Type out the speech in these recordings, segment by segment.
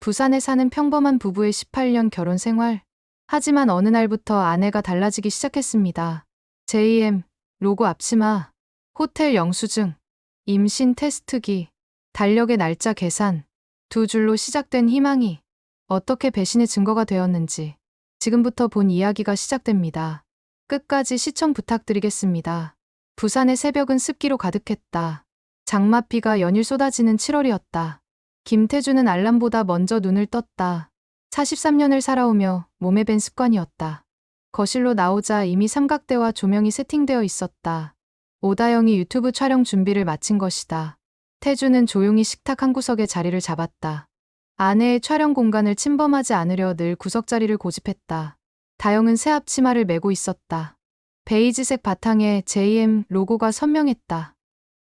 부산에 사는 평범한 부부의 18년 결혼 생활. 하지만 어느 날부터 아내가 달라지기 시작했습니다. JM, 로고 앞치마, 호텔 영수증, 임신 테스트기, 달력의 날짜 계산, 두 줄로 시작된 희망이 어떻게 배신의 증거가 되었는지 지금부터 본 이야기가 시작됩니다. 끝까지 시청 부탁드리겠습니다. 부산의 새벽은 습기로 가득했다. 장맛비가 연일 쏟아지는 7월이었다. 김태주는 알람보다 먼저 눈을 떴다. 43년을 살아오며 몸에 밴 습관이었다. 거실로 나오자 이미 삼각대와 조명이 세팅되어 있었다. 오다영이 유튜브 촬영 준비를 마친 것이다. 태주는 조용히 식탁 한 구석에 자리를 잡았다. 아내의 촬영 공간을 침범하지 않으려 늘 구석자리를 고집했다. 다영은 새 앞치마를 메고 있었다. 베이지색 바탕에 JM 로고가 선명했다.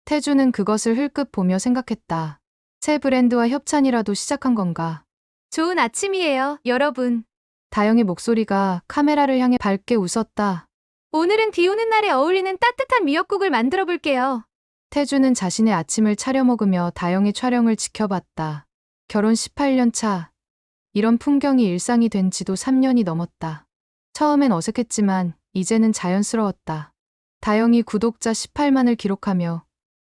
태주는 그것을 흘끗 보며 생각했다. 새 브랜드와 협찬이라도 시작한 건가? 좋은 아침이에요, 여러분. 다영의 목소리가 카메라를 향해 밝게 웃었다. 오늘은 비 오는 날에 어울리는 따뜻한 미역국을 만들어 볼게요. 태주는 자신의 아침을 차려 먹으며 다영의 촬영을 지켜봤다. 결혼 18년 차. 이런 풍경이 일상이 된 지도 3년이 넘었다. 처음엔 어색했지만 이제는 자연스러웠다. 다영이 구독자 18만을 기록하며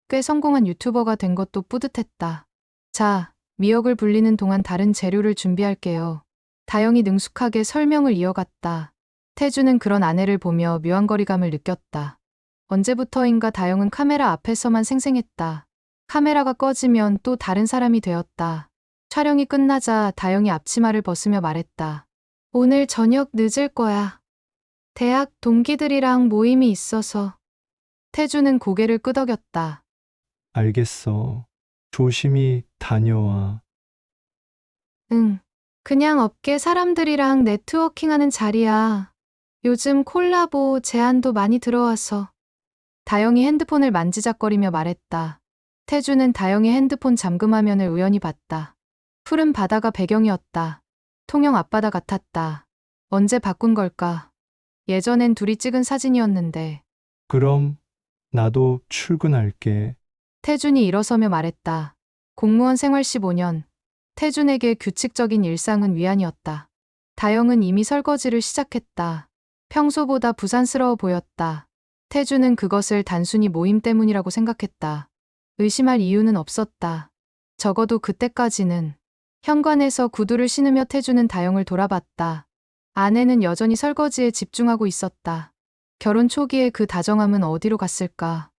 꽤 성공한 유튜버가 된 것도 뿌듯했다. 자, 미역을 불리는 동안 다른 재료를 준비할게요. 다영이 능숙하게 설명을 이어갔다. 태주는 그런 아내를 보며 묘한 거리감을 느꼈다. 언제부터인가 다영은 카메라 앞에서만 생생했다. 카메라가 꺼지면 또 다른 사람이 되었다. 촬영이 끝나자 다영이 앞치마를 벗으며 말했다. 오늘 저녁 늦을 거야. 대학 동기들이랑 모임이 있어서. 태주는 고개를 끄덕였다. 알겠어. 조심히 다녀와. 응. 그냥 업계 사람들이랑 네트워킹하는 자리야. 요즘 콜라보 제안도 많이 들어와서. 다영이 핸드폰을 만지작거리며 말했다. 태주는 다영의 핸드폰 잠금 화면을 우연히 봤다. 푸른 바다가 배경이었다. 통영 앞바다 같았다. 언제 바꾼 걸까? 예전엔 둘이 찍은 사진이었는데. 그럼 나도 출근할게. 태준이 일어서며 말했다. 공무원 생활 15년. 태준에게 규칙적인 일상은 위안이었다. 다영은 이미 설거지를 시작했다. 평소보다 부산스러워 보였다. 태준은 그것을 단순히 모임 때문이라고 생각했다. 의심할 이유는 없었다. 적어도 그때까지는. 현관에서 구두를 신으며 태준은 다영을 돌아봤다. 아내는 여전히 설거지에 집중하고 있었다. 결혼 초기에 그 다정함은 어디로 갔을까?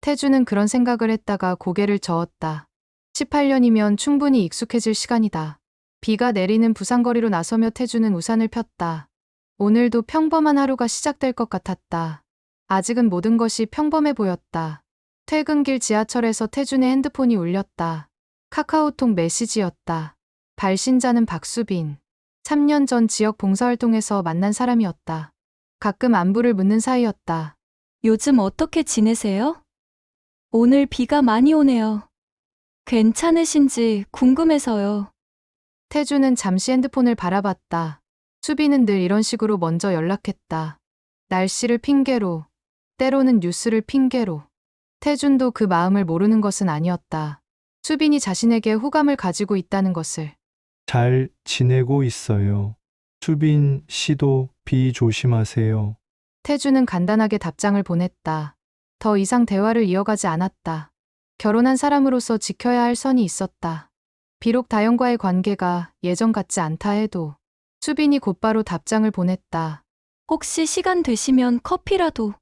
태주는 그런 생각을 했다가 고개를 저었다. 18년이면 충분히 익숙해질 시간이다. 비가 내리는 부산거리로 나서며 태주는 우산을 폈다. 오늘도 평범한 하루가 시작될 것 같았다. 아직은 모든 것이 평범해 보였다. 퇴근길 지하철에서 태준의 핸드폰이 울렸다. 카카오톡 메시지였다. 발신자는 박수빈. 3년 전 지역 봉사활동에서 만난 사람이었다. 가끔 안부를 묻는 사이였다. 요즘 어떻게 지내세요? 오늘 비가 많이 오네요. 괜찮으신지 궁금해서요. 태주는 잠시 핸드폰을 바라봤다. 수빈은 늘 이런 식으로 먼저 연락했다. 날씨를 핑계로, 때로는 뉴스를 핑계로. 태준도 그 마음을 모르는 것은 아니었다. 수빈이 자신에게 호감을 가지고 있다는 것을. 잘 지내고 있어요. 수빈 씨도 비 조심하세요. 태주는 간단하게 답장을 보냈다. 더 이상 대화를 이어가지 않았다. 결혼한 사람으로서 지켜야 할 선이 있었다. 비록 다영과의 관계가 예전 같지 않다 해도 수빈이 곧바로 답장을 보냈다. 혹시 시간 되시면 커피라도.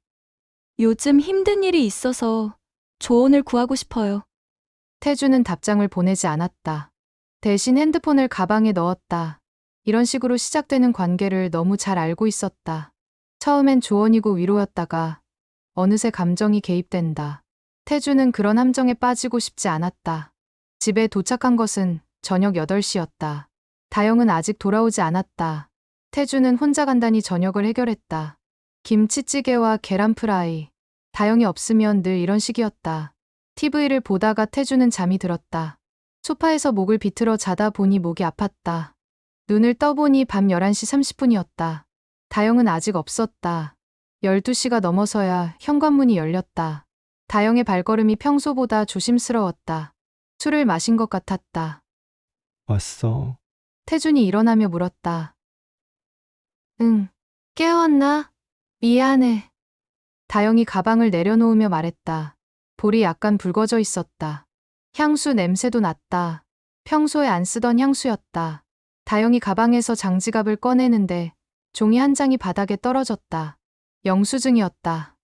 요즘 힘든 일이 있어서 조언을 구하고 싶어요. 태주는 답장을 보내지 않았다. 대신 핸드폰을 가방에 넣었다. 이런 식으로 시작되는 관계를 너무 잘 알고 있었다. 처음엔 조언이고 위로였다가 어느새 감정이 개입된다. 태주는 그런 함정에 빠지고 싶지 않았다. 집에 도착한 것은 저녁 8시였다. 다영은 아직 돌아오지 않았다. 태주는 혼자 간단히 저녁을 해결했다. 김치찌개와 계란 프라이. 다영이 없으면 늘 이런 식이었다. TV를 보다가 태주는 잠이 들었다. 소파에서 목을 비틀어 자다 보니 목이 아팠다. 눈을 떠보니 밤 11시 30분이었다. 다영은 아직 없었다. 12시가 넘어서야 현관문이 열렸다. 다영의 발걸음이 평소보다 조심스러웠다. 술을 마신 것 같았다. 왔어. 태준이 일어나며 물었다. 응, 깨웠나? 미안해. 다영이 가방을 내려놓으며 말했다. 볼이 약간 붉어져 있었다. 향수 냄새도 났다. 평소에 안 쓰던 향수였다. 다영이 가방에서 장지갑을 꺼내는데 종이 한 장이 바닥에 떨어졌다. 영수증이었다.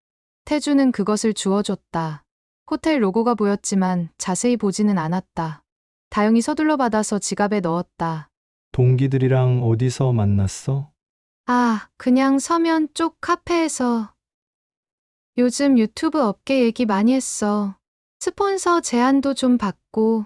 태주는 그것을 주워줬다. 호텔 로고가 보였지만 자세히 보지는 않았다. 다영이 서둘러 받아서 지갑에 넣었다. 동기들이랑 어디서 만났어? 아, 그냥 서면 쪽 카페에서. 요즘 유튜브 업계 얘기 많이 했어. 스폰서 제안도 좀 받고.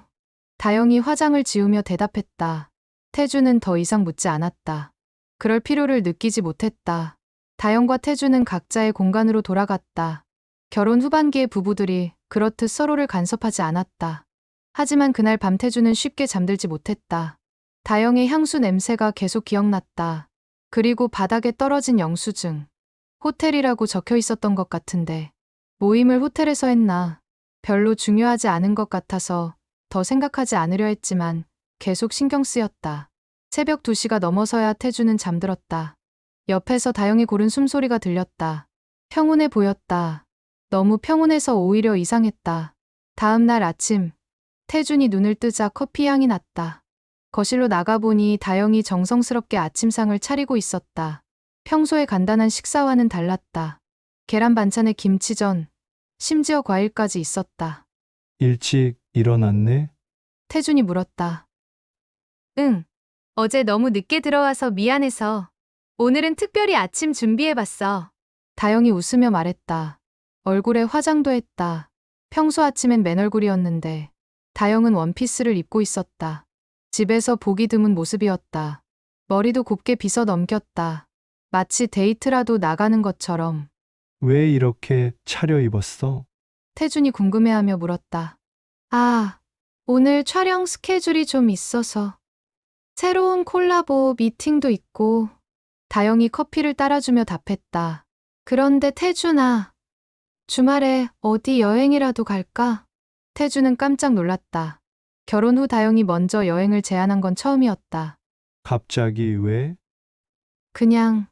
다영이 화장을 지우며 대답했다. 태주는 더 이상 묻지 않았다. 그럴 필요를 느끼지 못했다. 다영과 태주는 각자의 공간으로 돌아갔다. 결혼 후반기의 부부들이 그렇듯 서로를 간섭하지 않았다. 하지만 그날 밤 태주는 쉽게 잠들지 못했다. 다영의 향수 냄새가 계속 기억났다. 그리고 바닥에 떨어진 영수증. 호텔이라고 적혀 있었던 것 같은데 모임을 호텔에서 했나? 별로 중요하지 않은 것 같아서 더 생각하지 않으려 했지만 계속 신경 쓰였다. 새벽 2시가 넘어서야 태주는 잠들었다. 옆에서 다영이 고른 숨소리가 들렸다. 평온해 보였다. 너무 평온해서 오히려 이상했다. 다음 날 아침 태준이 눈을 뜨자 커피 향이 났다. 거실로 나가보니 다영이 정성스럽게 아침상을 차리고 있었다. 평소의 간단한 식사와는 달랐다. 계란 반찬에 김치전, 심지어 과일까지 있었다. 일찍 일어났네? 태준이 물었다. 응. 어제 너무 늦게 들어와서 미안해서. 오늘은 특별히 아침 준비해봤어. 다영이 웃으며 말했다. 얼굴에 화장도 했다. 평소 아침엔 맨 얼굴이었는데 다영은 원피스를 입고 있었다. 집에서 보기 드문 모습이었다. 머리도 곱게 빗어 넘겼다. 마치 데이트라도 나가는 것처럼. 왜 이렇게 차려입었어? 태준이 궁금해하며 물었다. 아, 오늘 촬영 스케줄이 좀 있어서. 새로운 콜라보 미팅도 있고. 다영이 커피를 따라주며 답했다. 그런데 태준아, 주말에 어디 여행이라도 갈까? 태준은 깜짝 놀랐다. 결혼 후 다영이 먼저 여행을 제안한 건 처음이었다. 갑자기 왜? 그냥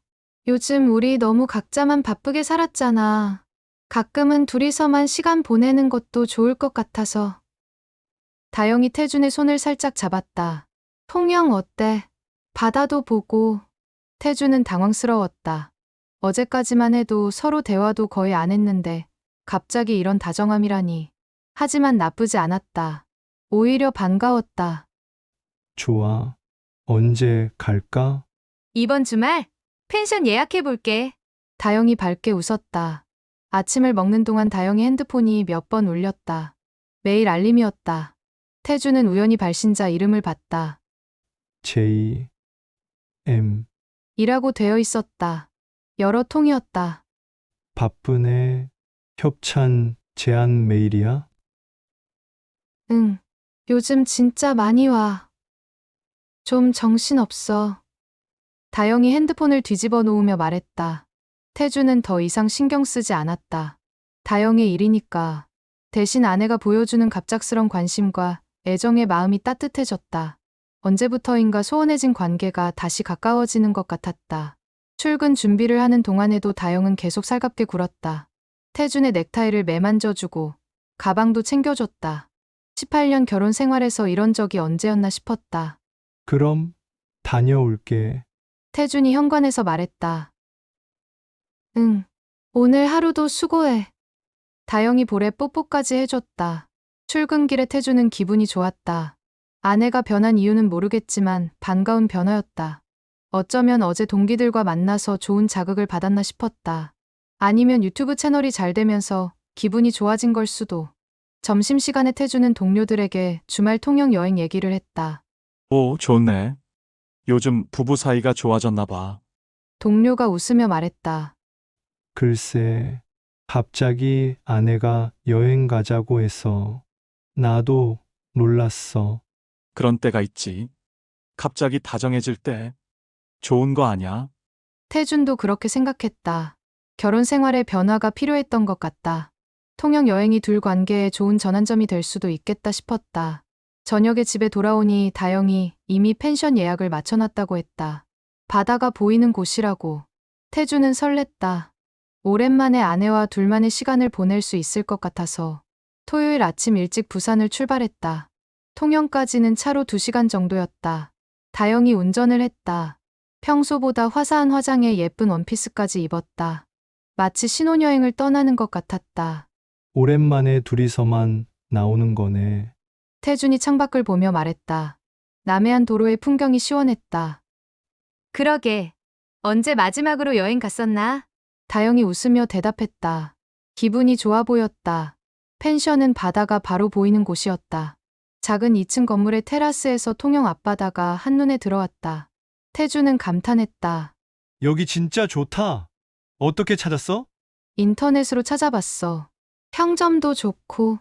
요즘 우리 너무 각자만 바쁘게 살았잖아. 가끔은 둘이서만 시간 보내는 것도 좋을 것 같아서. 다영이 태준의 손을 살짝 잡았다. 통영 어때? 바다도 보고. 태준은 당황스러웠다. 어제까지만 해도 서로 대화도 거의 안 했는데 갑자기 이런 다정함이라니. 하지만 나쁘지 않았다. 오히려 반가웠다. 좋아. 언제 갈까? 이번 주말 펜션 예약해볼게. 다영이 밝게 웃었다. 아침을 먹는 동안 다영이 핸드폰이 몇 번 울렸다. 매일 알림이었다. 태주는 우연히 발신자 이름을 봤다. J, M. 이라고 되어 있었다. 여러 통이었다. 바쁘네. 협찬 제안 메일이야? 응. 요즘 진짜 많이 와. 좀 정신없어. 다영이 핸드폰을 뒤집어 놓으며 말했다. 태주는 더 이상 신경 쓰지 않았다. 다영의 일이니까. 대신 아내가 보여주는 갑작스런 관심과 애정의 마음이 따뜻해졌다. 언제부터인가 소원해진 관계가 다시 가까워지는 것 같았다. 출근 준비를 하는 동안에도 다영은 계속 살갑게 굴었다. 태준의 넥타이를 매만져주고 가방도 챙겨줬다. 18년 결혼 생활에서 이런 적이 언제였나 싶었다. 그럼 다녀올게. 태준이 현관에서 말했다. 응, 오늘 하루도 수고해. 다영이 볼에 뽀뽀까지 해줬다. 출근길에 태준은 기분이 좋았다. 아내가 변한 이유는 모르겠지만 반가운 변화였다. 어쩌면 어제 동기들과 만나서 좋은 자극을 받았나 싶었다. 아니면 유튜브 채널이 잘 되면서 기분이 좋아진 걸 수도. 점심시간에 태준은 동료들에게 주말 통영 여행 얘기를 했다. 오, 좋네. 요즘 부부 사이가 좋아졌나 봐. 동료가 웃으며 말했다. 글쎄, 갑자기 아내가 여행 가자고 해서 나도 놀랐어. 그런 때가 있지. 갑자기 다정해질 때 좋은 거 아냐? 태준도 그렇게 생각했다. 결혼 생활에 변화가 필요했던 것 같다. 통영 여행이 둘 관계에 좋은 전환점이 될 수도 있겠다 싶었다. 저녁에 집에 돌아오니 다영이 이미 펜션 예약을 맞춰놨다고 했다. 바다가 보이는 곳이라고. 태주는 설렜다. 오랜만에 아내와 둘만의 시간을 보낼 수 있을 것 같아서. 토요일 아침 일찍 부산을 출발했다. 통영까지는 차로 2시간 정도였다. 다영이 운전을 했다. 평소보다 화사한 화장에 예쁜 원피스까지 입었다. 마치 신혼여행을 떠나는 것 같았다. 오랜만에 둘이서만 나오는 거네. 태준이 창밖을 보며 말했다. 남해안 도로의 풍경이 시원했다. 그러게. 언제 마지막으로 여행 갔었나? 다영이 웃으며 대답했다. 기분이 좋아 보였다. 펜션은 바다가 바로 보이는 곳이었다. 작은 2층 건물의 테라스에서 통영 앞바다가 한눈에 들어왔다. 태주는 감탄했다. 여기 진짜 좋다. 어떻게 찾았어? 인터넷으로 찾아봤어. 평점도 좋고.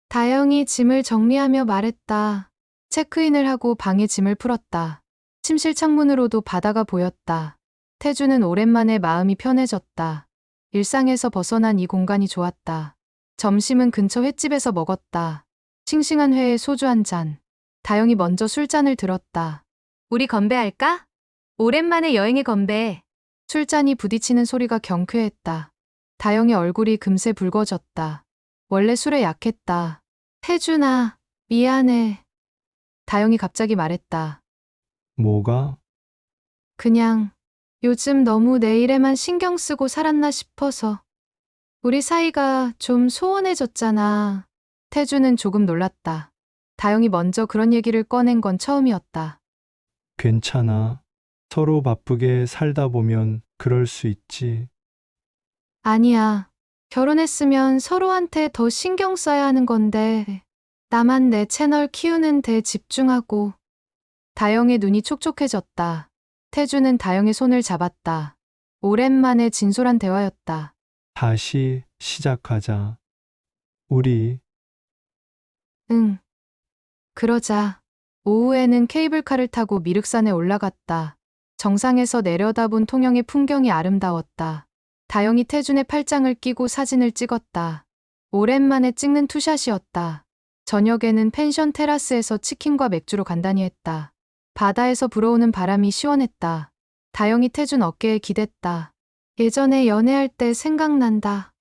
다영이 짐을 정리하며 말했다. 체크인을 하고 방에 짐을 풀었다. 침실 창문으로도 바다가 보였다. 태주는 오랜만에 마음이 편해졌다. 일상에서 벗어난 이 공간이 좋았다. 점심은 근처 횟집에서 먹었다. 싱싱한 회에 소주 한 잔. 다영이 먼저 술잔을 들었다. 우리 건배할까? 오랜만에 여행에 건배. 술잔이 부딪히는 소리가 경쾌했다. 다영이 얼굴이 금세 붉어졌다. 원래 술에 약했다. 태준아, 미안해. 다영이 갑자기 말했다. 뭐가? 그냥 요즘 너무 내 일에만 신경 쓰고 살았나 싶어서. 우리 사이가 좀 소원해졌잖아. 태주는 조금 놀랐다. 다영이 먼저 그런 얘기를 꺼낸 건 처음이었다. 괜찮아. 서로 바쁘게 살다 보면 그럴 수 있지. 아니야. 결혼했으면 서로한테 더 신경 써야 하는 건데. 나만 내 채널 키우는 데 집중하고. 다영의 눈이 촉촉해졌다. 태주는 다영의 손을 잡았다. 오랜만에 진솔한 대화였다. 다시 시작하자. 우리 응. 그러자. 오후에는 케이블카를 타고 미륵산에 올라갔다. 정상에서 내려다본 통영의 풍경이 아름다웠다. 다영이 태준의 팔짱을 끼고 사진을 찍었다. 오랜만에 찍는 투샷이었다. 저녁에는 펜션 테라스에서 치킨과 맥주로 간단히 했다. 바다에서 불어오는 바람이 시원했다. 다영이 태준 어깨에 기댔다. 예전에 연애할 때 생각난다.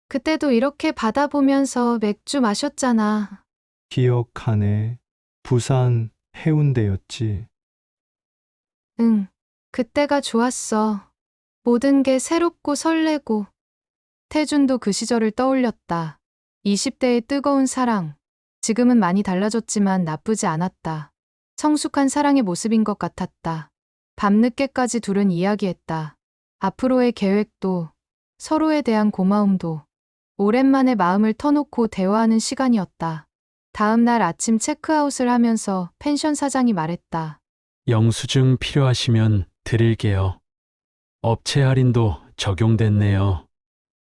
그때도 이렇게 바다 보면서 맥주 마셨잖아. 기억하네. 부산 해운대였지. 응, 그때가 좋았어. 모든 게 새롭고 설레고. 태준도 그 시절을 떠올렸다. 20대의 뜨거운 사랑. 지금은 많이 달라졌지만 나쁘지 않았다. 성숙한 사랑의 모습인 것 같았다. 밤늦게까지 둘은 이야기했다. 앞으로의 계획도, 서로에 대한 고마움도. 오랜만에 마음을 터놓고 대화하는 시간이었다. 다음 날 아침 체크아웃을 하면서 펜션 사장이 말했다. 영수증 필요하시면 드릴게요. 업체 할인도 적용됐네요.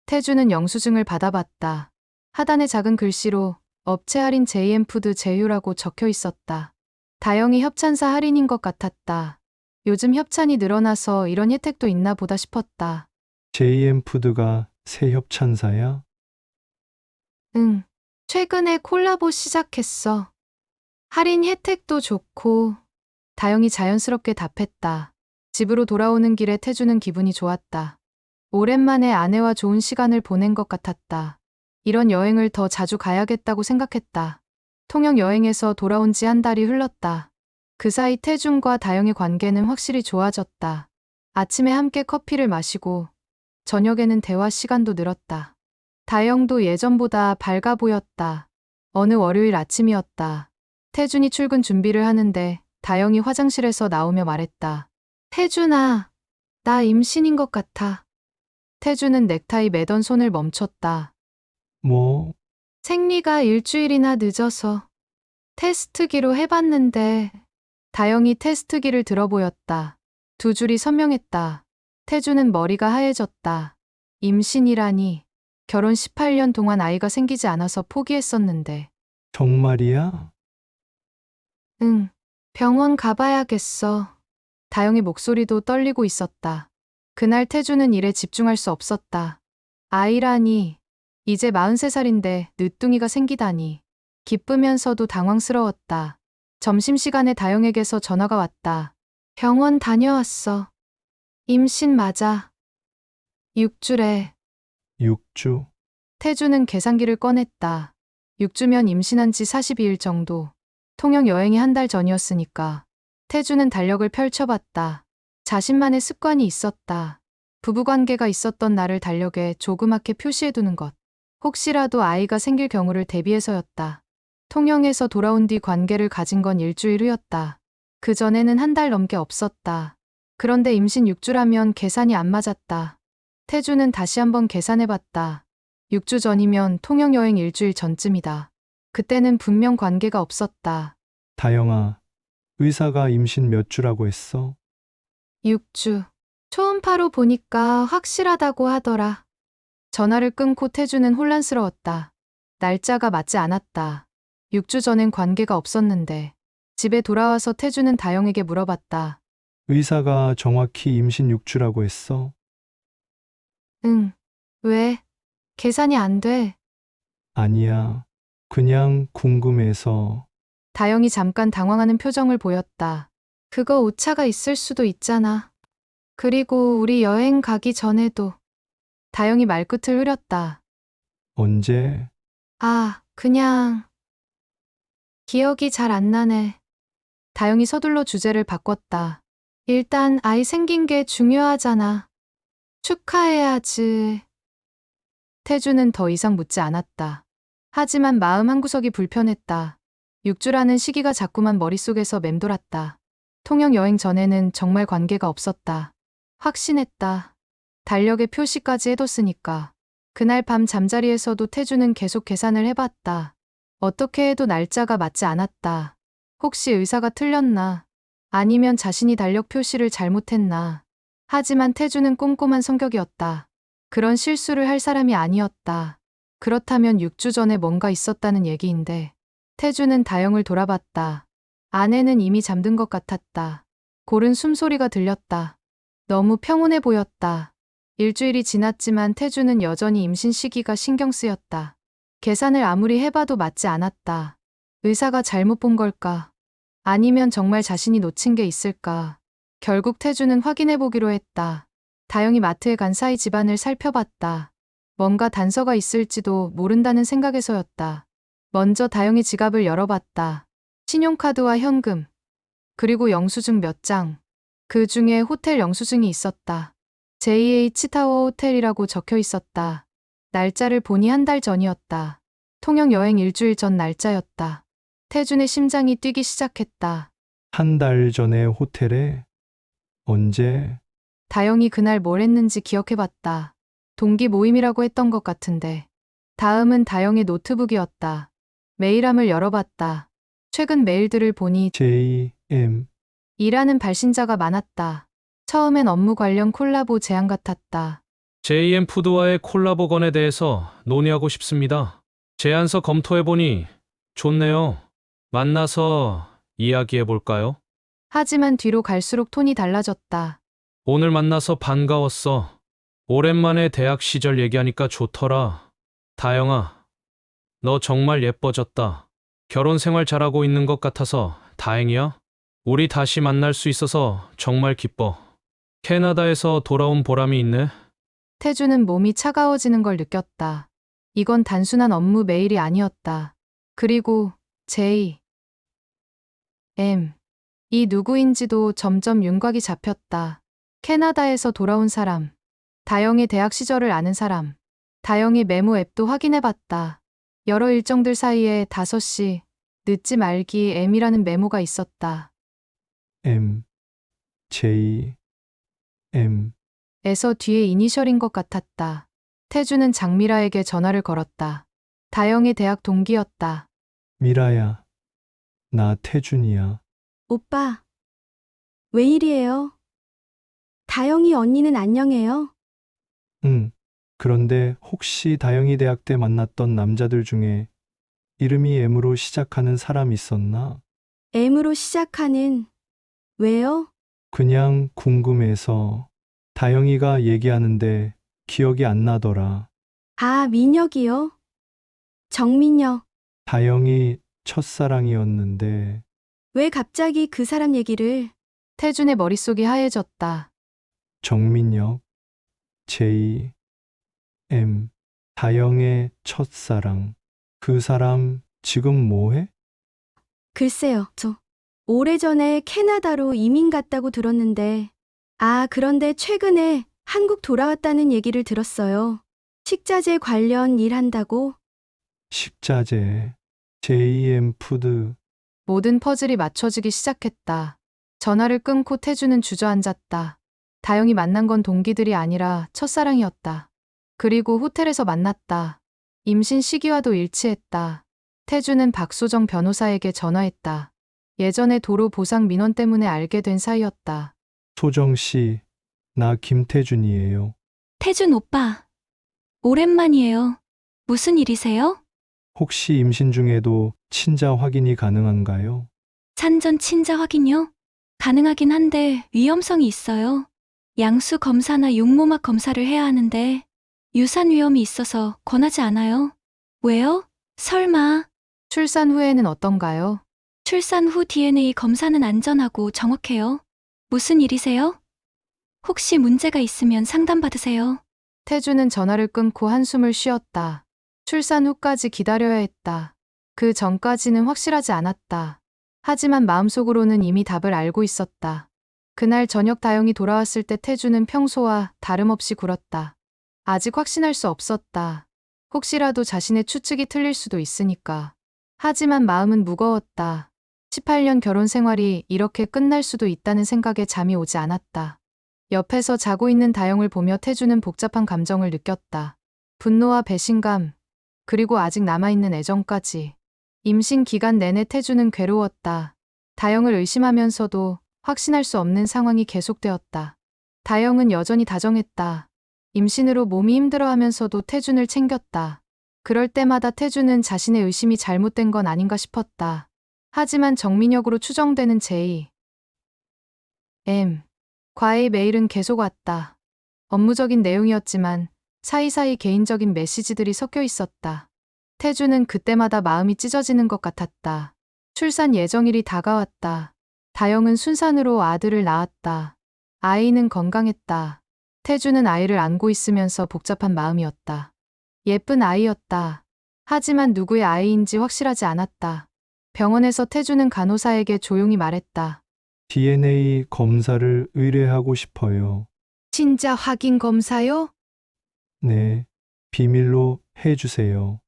태주는 영수증을 받아봤다. 하단에 작은 글씨로 업체 할인 JM푸드 제휴라고 적혀 있었다. 다영이 협찬사 할인인 것 같았다. 요즘 협찬이 늘어나서 이런 혜택도 있나 보다 싶었다. JM푸드가 새 협찬사야? 응, 최근에 콜라보 시작했어. 할인 혜택도 좋고. 다영이 자연스럽게 답했다. 집으로 돌아오는 길에 태주는 기분이 좋았다. 오랜만에 아내와 좋은 시간을 보낸 것 같았다. 이런 여행을 더 자주 가야겠다고 생각했다. 통영 여행에서 돌아온 지 한 달이 흘렀다. 그 사이 태준과 다영의 관계는 확실히 좋아졌다. 아침에 함께 커피를 마시고 저녁에는 대화 시간도 늘었다. 다영도 예전보다 밝아 보였다. 어느 월요일 아침이었다. 태준이 출근 준비를 하는데 다영이 화장실에서 나오며 말했다. 태준아, 나 임신인 것 같아. 태준은 넥타이 매던 손을 멈췄다. 뭐, 생리가 일주일이나 늦어서 테스트기로 해봤는데. 다영이 테스트기를 들어 보였다. 두 줄이 선명했다. 태주는 머리가 하얘졌다. 임신이라니. 결혼 18년 동안 아이가 생기지 않아서 포기했었는데. 정말이야? 응, 병원 가봐야겠어. 다영의 목소리도 떨리고 있었다. 그날 태주는 일에 집중할 수 없었다. 아이라니. 이제 43살인데 늦둥이가 생기다니. 기쁘면서도 당황스러웠다. 점심시간에 다영에게서 전화가 왔다. 병원 다녀왔어. 임신 맞아. 6주래. 6주. 태주는 계산기를 꺼냈다. 6주면 임신한 지 42일 정도. 통영 여행이 한 달 전이었으니까. 태주는 달력을 펼쳐봤다. 자신만의 습관이 있었다. 부부관계가 있었던 날을 달력에 조그맣게 표시해두는 것. 혹시라도 아이가 생길 경우를 대비해서였다. 통영에서 돌아온 뒤 관계를 가진 건 일주일 후였다. 그전에는 한 달 넘게 없었다. 그런데 임신 6주라면 계산이 안 맞았다. 태주는 다시 한번 계산해봤다. 6주 전이면 통영 여행 일주일 전쯤이다. 그때는 분명 관계가 없었다. 다영아, 의사가 임신 몇 주라고 했어? 6주. 초음파로 보니까 확실하다고 하더라. 전화를 끊고 태주는 혼란스러웠다. 날짜가 맞지 않았다. 6주 전엔 관계가 없었는데. 집에 돌아와서 태주는 다영에게 물어봤다. 의사가 정확히 임신 6주라고 했어? 응. 왜? 계산이 안 돼. 아니야. 그냥 궁금해서. 다영이 잠깐 당황하는 표정을 보였다. 그거 오차가 있을 수도 있잖아. 그리고 우리 여행 가기 전에도. 다영이 말끝을 흐렸다. 언제? 아, 그냥. 기억이 잘 안 나네. 다영이 서둘러 주제를 바꿨다. 일단 아이 생긴 게 중요하잖아. 축하해야지. 태주는 더 이상 묻지 않았다. 하지만 마음 한구석이 불편했다. 6주라는 시기가 자꾸만 머릿속에서 맴돌았다. 통영 여행 전에는 정말 관계가 없었다. 확신했다. 달력에 표시까지 해뒀으니까. 그날 밤 잠자리에서도 태주는 계속 계산을 해봤다. 어떻게 해도 날짜가 맞지 않았다. 혹시 의사가 틀렸나? 아니면 자신이 달력 표시를 잘못했나? 하지만 태주는 꼼꼼한 성격이었다. 그런 실수를 할 사람이 아니었다. 그렇다면 6주 전에 뭔가 있었다는 얘기인데. 태주는 다영을 돌아봤다. 아내는 이미 잠든 것 같았다. 고른 숨소리가 들렸다. 너무 평온해 보였다. 일주일이 지났지만 태주는 여전히 임신 시기가 신경 쓰였다. 계산을 아무리 해봐도 맞지 않았다. 의사가 잘못 본 걸까? 아니면 정말 자신이 놓친 게 있을까? 결국 태주는 확인해 보기로 했다. 다영이 마트에 간 사이 집안을 살펴봤다. 뭔가 단서가 있을지도 모른다는 생각에서였다. 먼저 다영이 지갑을 열어봤다. 신용카드와 현금, 그리고 영수증 몇 장. 그 중에 호텔 영수증이 있었다. JH 타워 호텔이라고 적혀 있었다. 날짜를 보니 한 달 전이었다. 통영 여행 일주일 전 날짜였다. 태준의 심장이 뛰기 시작했다. 한 달 전에 호텔에? 언제? 다영이 그날 뭘 했는지 기억해봤다. 동기 모임이라고 했던 것 같은데. 다음은 다영의 노트북이었다. 메일함을 열어봤다. 최근 메일들을 보니 JM. 일하는 발신자가 많았다. 처음엔 업무 관련 콜라보 제안 같았다. JM 푸드와의 콜라보건에 대해서 논의하고 싶습니다. 제안서 검토해보니 좋네요. 만나서 이야기해볼까요? 하지만 뒤로 갈수록 톤이 달라졌다. 오늘 만나서 반가웠어. 오랜만에 대학 시절 얘기하니까 좋더라. 다영아, 너 정말 예뻐졌다. 결혼 생활 잘하고 있는 것 같아서 다행이야. 우리 다시 만날 수 있어서 정말 기뻐. 캐나다에서 돌아온 보람이 있네. 태주는 몸이 차가워지는 걸 느꼈다. 이건 단순한 업무 메일이 아니었다. 그리고 J. M. 이 누구인지도 점점 윤곽이 잡혔다. 캐나다에서 돌아온 사람. 다영의 대학 시절을 아는 사람. 다영이 메모 앱도 확인해봤다. 여러 일정들 사이에 5시, 늦지 말기 M이라는 메모가 있었다. M. J. M. 에서 뒤에 이니셜인 것 같았다. 태주는 장미라에게 전화를 걸었다. 다영의 대학 동기였다. 미라야. 나 태준이야. 오빠, 왜 이리에요? 다영이 언니는 안녕해요? 응. 그런데 혹시 다영이 대학 때 만났던 남자들 중에 이름이 M으로 시작하는 사람 있었나? M으로 시작하는, 왜요? 그냥 궁금해서. 다영이가 얘기하는데 기억이 안 나더라. 아, 민혁이요? 정민혁, 다영이 첫사랑이었는데 왜 갑자기 그 사람 얘기를? 태준의 머릿속이 하얘졌다. 정민혁, J, M, 다영의 첫사랑. 그 사람 지금 뭐해? 글쎄요, 저 오래전에 캐나다로 이민 갔다고 들었는데, 그런데 최근에 한국 돌아왔다는 얘기를 들었어요. 식자재 관련 일 한다고? 식자재, JM 푸드. 모든 퍼즐이 맞춰지기 시작했다. 전화를 끊고 태준은 주저앉았다. 다영이 만난 건 동기들이 아니라 첫사랑이었다. 그리고 호텔에서 만났다. 임신 시기와도 일치했다. 태준은 박소정 변호사에게 전화했다. 예전에 도로 보상 민원 때문에 알게 된 사이였다. 소정 씨, 나 김태준이에요. 태준 오빠. 오랜만이에요. 무슨 일이세요? 혹시 임신 중에도 친자 확인이 가능한가요? 산전 친자 확인요? 가능하긴 한데 위험성이 있어요. 양수 검사나 육모막 검사를 해야 하는데 유산 위험이 있어서 권하지 않아요. 왜요? 설마 출산 후에는 어떤가요? 출산 후 DNA 검사는 안전하고 정확해요. 무슨 일이세요? 혹시 문제가 있으면 상담받으세요. 태준은 전화를 끊고 한숨을 쉬었다. 출산 후까지 기다려야 했다. 그 전까지는 확실하지 않았다. 하지만 마음속으로는 이미 답을 알고 있었다. 그날 저녁 다영이 돌아왔을 때 태준은 평소와 다름없이 굴었다. 아직 확신할 수 없었다. 혹시라도 자신의 추측이 틀릴 수도 있으니까. 하지만 마음은 무거웠다. 18년 결혼 생활이 이렇게 끝날 수도 있다는 생각에 잠이 오지 않았다. 옆에서 자고 있는 다영을 보며 태준은 복잡한 감정을 느꼈다. 분노와 배신감, 그리고 아직 남아있는 애정까지. 임신 기간 내내 태준은 괴로웠다. 다영을 의심하면서도 확신할 수 없는 상황이 계속되었다. 다영은 여전히 다정했다. 임신으로 몸이 힘들어하면서도 태준을 챙겼다. 그럴 때마다 태준은 자신의 의심이 잘못된 건 아닌가 싶었다. 하지만 정민혁으로 추정되는 J, M, 과의 메일은 계속 왔다. 업무적인 내용이었지만 사이사이 개인적인 메시지들이 섞여 있었다. 태준은 그때마다 마음이 찢어지는 것 같았다. 출산 예정일이 다가왔다. 다영은 순산으로 아들을 낳았다. 아이는 건강했다. 태준은 아이를 안고 있으면서 복잡한 마음이었다. 예쁜 아이였다. 하지만 누구의 아이인지 확실하지 않았다. 병원에서 태준은 간호사에게 조용히 말했다. DNA 검사를 의뢰하고 싶어요. 친자 확인 검사요? 네, 비밀로 해주세요.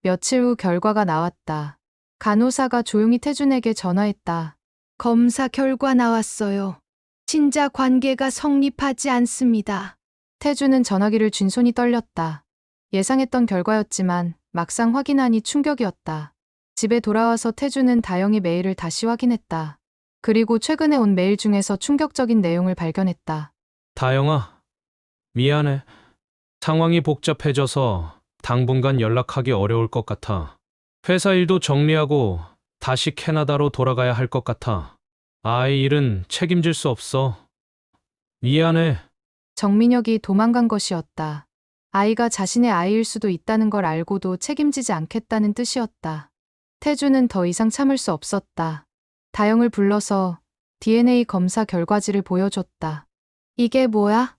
며칠 후 결과가 나왔다. 간호사가 조용히 태준에게 전화했다. 검사 결과 나왔어요. 친자 관계가 성립하지 않습니다. 태준은 전화기를 쥔 손이 떨렸다. 예상했던 결과였지만 막상 확인하니 충격이었다. 집에 돌아와서 태준은 다영의 메일을 다시 확인했다. 그리고 최근에 온 메일 중에서 충격적인 내용을 발견했다. 다영아, 미안해. 상황이 복잡해져서 당분간 연락하기 어려울 것 같아. 회사 일도 정리하고 다시 캐나다로 돌아가야 할 것 같아. 아이 일은 책임질 수 없어. 미안해. 정민혁이 도망간 것이었다. 아이가 자신의 아이일 수도 있다는 걸 알고도 책임지지 않겠다는 뜻이었다. 태준은 더 이상 참을 수 없었다. 다영을 불러서 DNA 검사 결과지를 보여줬다. 이게 뭐야?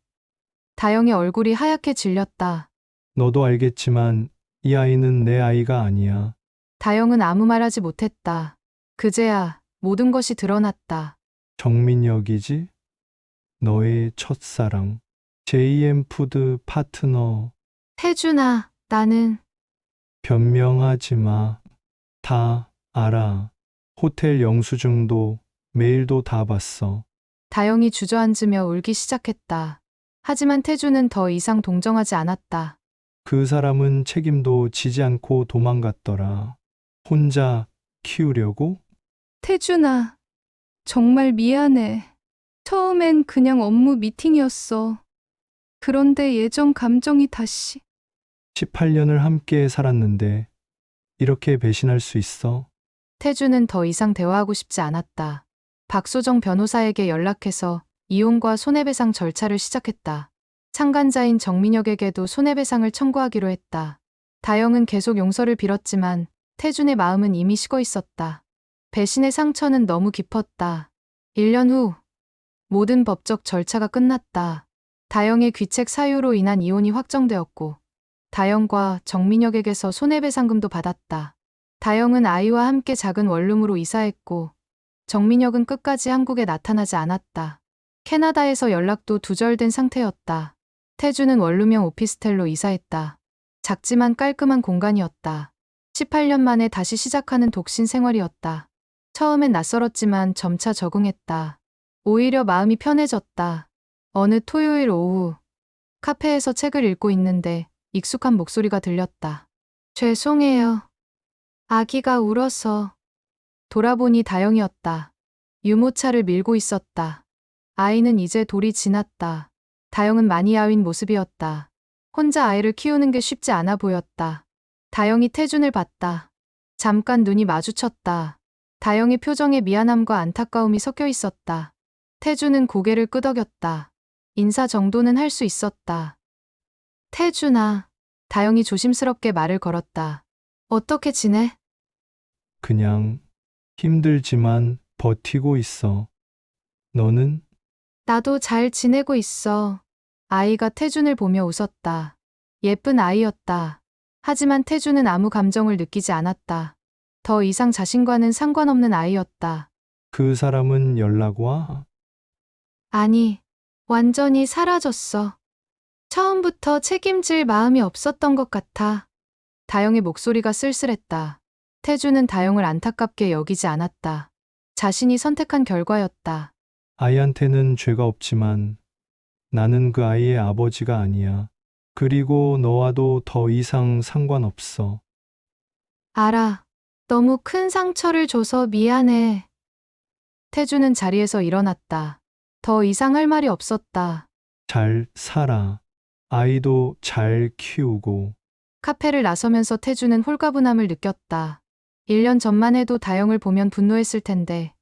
다영의 얼굴이 하얗게 질렸다. 너도 알겠지만 이 아이는 내 아이가 아니야. 다영은 아무 말 하지 못했다. 그제야 모든 것이 드러났다. 정민혁이지? 너의 첫사랑. JM 푸드 파트너. 태준아, 나는 변명하지 마. 다 알아. 호텔 영수증도 메일도 다 봤어. 다영이 주저앉으며 울기 시작했다. 하지만 태준은 더 이상 동정하지 않았다. 그 사람은 책임도 지지 않고 도망갔더라. 혼자 키우려고? 태준아, 정말 미안해. 처음엔 그냥 업무 미팅이었어. 그런데 예전 감정이 다시. 18년을 함께 살았는데 이렇게 배신할 수 있어? 태준은 더 이상 대화하고 싶지 않았다. 박소정 변호사에게 연락해서 이혼과 손해배상 절차를 시작했다. 참관자인 정민혁에게도 손해배상을 청구하기로 했다. 다영은 계속 용서를 빌었지만 태준의 마음은 이미 식어 있었다. 배신의 상처는 너무 깊었다. 1년 후 모든 법적 절차가 끝났다. 다영의 귀책 사유로 인한 이혼이 확정되었고 다영과 정민혁에게서 손해배상금도 받았다. 다영은 아이와 함께 작은 원룸으로 이사했고 정민혁은 끝까지 한국에 나타나지 않았다. 캐나다에서 연락도 두절된 상태였다. 태주는 원룸형 오피스텔로 이사했다. 작지만 깔끔한 공간이었다. 18년 만에 다시 시작하는 독신 생활이었다. 처음엔 낯설었지만 점차 적응했다. 오히려 마음이 편해졌다. 어느 토요일 오후 카페에서 책을 읽고 있는데 익숙한 목소리가 들렸다. 죄송해요. 아기가 울어서. 돌아보니 다영이었다. 유모차를 밀고 있었다. 아이는 이제 돌이 지났다. 다영은 많이 야윈 모습이었다. 혼자 아이를 키우는 게 쉽지 않아 보였다. 다영이 태준을 봤다. 잠깐 눈이 마주쳤다. 다영의 표정에 미안함과 안타까움이 섞여 있었다. 태준은 고개를 끄덕였다. 인사 정도는 할 수 있었다. 태준아. 다영이 조심스럽게 말을 걸었다. 어떻게 지내? 그냥 힘들지만 버티고 있어. 너는? 나도 잘 지내고 있어. 아이가 태준을 보며 웃었다. 예쁜 아이였다. 하지만 태준은 아무 감정을 느끼지 않았다. 더 이상 자신과는 상관없는 아이였다. 그 사람은 연락 와? 아니, 완전히 사라졌어. 처음부터 책임질 마음이 없었던 것 같아. 다영의 목소리가 쓸쓸했다. 태준은 다영을 안타깝게 여기지 않았다. 자신이 선택한 결과였다. 아이한테는 죄가 없지만 나는 그 아이의 아버지가 아니야. 그리고 너와도 더 이상 상관없어. 알아. 너무 큰 상처를 줘서 미안해. 태준은 자리에서 일어났다. 더 이상 할 말이 없었다. 잘 살아. 아이도 잘 키우고. 카페를 나서면서 태준은 홀가분함을 느꼈다. 1년 전만 해도 다영을 보면 분노했을 텐데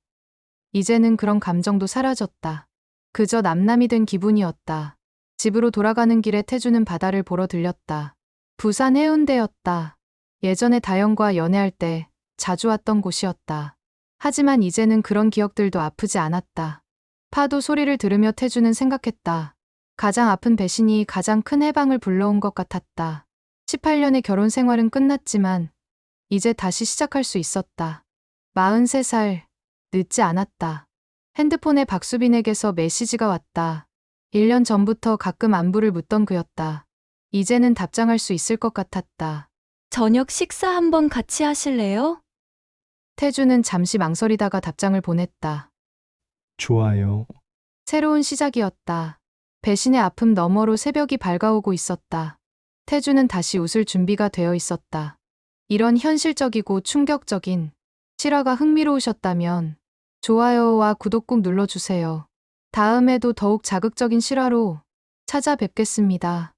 이제는 그런 감정도 사라졌다. 그저 남남이 된 기분이었다. 집으로 돌아가는 길에 태준은 바다를 보러 들렸다. 부산 해운대였다. 예전에 다영과 연애할 때 자주 왔던 곳이었다. 하지만 이제는 그런 기억들도 아프지 않았다. 파도 소리를 들으며 태준은 생각했다. 가장 아픈 배신이 가장 큰 해방을 불러온 것 같았다. 18년의 결혼 생활은 끝났지만 이제 다시 시작할 수 있었다. 43살, 늦지 않았다. 핸드폰에 박수빈에게서 메시지가 왔다. 1년 전부터 가끔 안부를 묻던 그였다. 이제는 답장할 수 있을 것 같았다. 저녁 식사 한번 같이 하실래요? 태주는 잠시 망설이다가 답장을 보냈다. 좋아요. 새로운 시작이었다. 배신의 아픔 너머로 새벽이 밝아오고 있었다. 태주는 다시 웃을 준비가 되어 있었다. 이런 현실적이고 충격적인 실화가 흥미로우셨다면 좋아요와 구독 꾹 눌러주세요. 다음에도 더욱 자극적인 실화로 찾아뵙겠습니다.